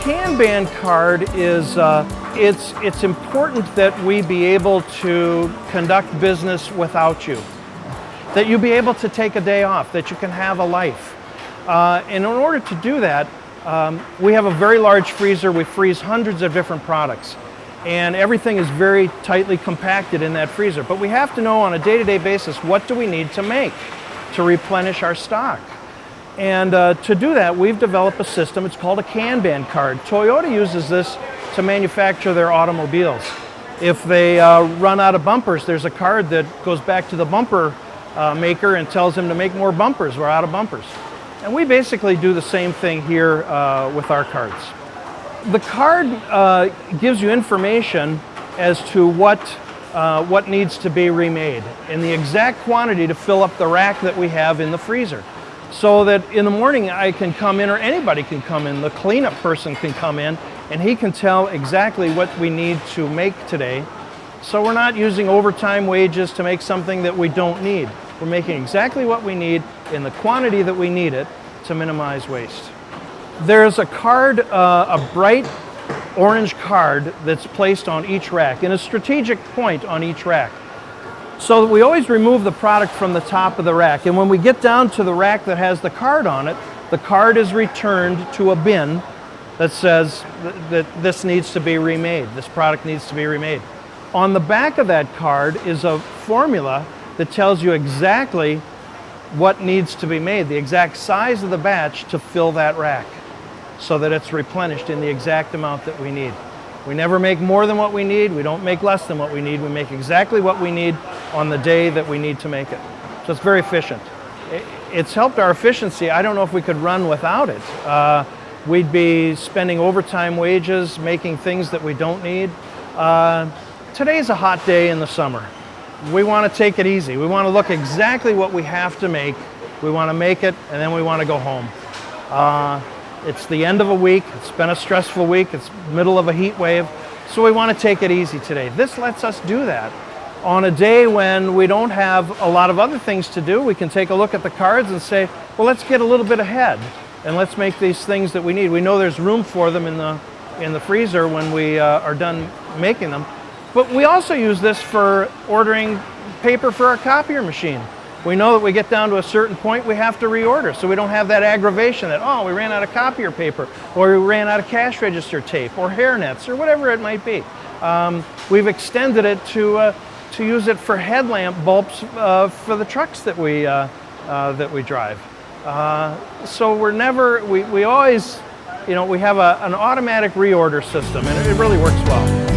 Kanban card is, it's important that we be able to conduct business without you. That you be able to take a day off, that you can have a life. And in order to do that, we have a very large freezer. We freeze hundreds of different products. And everything is very tightly compacted in that freezer. But we have to know on a day-to-day basis, what do we need to make to replenish our stock? And to do that, we've developed a system. It's called a Kanban card. Toyota uses this to manufacture their automobiles. If they run out of bumpers, there's a card that goes back to the bumper maker and tells them to make more bumpers. We're out of bumpers. And we basically do the same thing here with our cards. The card gives you information as to what needs to be remade and the exact quantity to fill up the rack that we have in the freezer. So that in the morning I can come in, or anybody can come in, the cleanup person can come in, and he can tell exactly what we need to make today. So we're not using overtime wages to make something that we don't need. We're making exactly what we need in the quantity that we need it to minimize waste. There's a card, a bright orange card that's placed on each rack, in a strategic point on each rack. So that we always remove the product from the top of the rack. And when we get down to the rack that has the card on it, the card is returned to a bin that says that this needs to be remade, this product needs to be remade. On the back of that card is a formula that tells you exactly what needs to be made, the exact size of the batch to fill that rack, so that it's replenished in the exact amount that we need. We never make more than what we need. We don't make less than what we need. We make exactly what we need on the day that we need to make it. So it's very efficient. It's helped our efficiency. I don't know if we could run without it. We'd be spending overtime wages, making things that we don't need. Today's a hot day in the summer. We want to take it easy. We want to look exactly what we have to make. We want to make it, and then we want to go home. It's the end of a week. It's been a stressful week. It's middle of a heat wave. So we want to take it easy today. This lets us do that. On a day when we don't have a lot of other things to do, we can take a look at the cards and say, well, let's get a little bit ahead and let's make these things that we need. We know there's room for them in the freezer when we are done making them. But we also use this for ordering paper for our copier machine. We know that we get down to a certain point, we have to reorder, so we don't have that aggravation that, oh, we ran out of copier paper, or we ran out of cash register tape, or hair nets, or whatever it might be. We've extended it to use it for headlamp bulbs for the trucks that we drive. So we always, we have an automatic reorder system, and it really works well.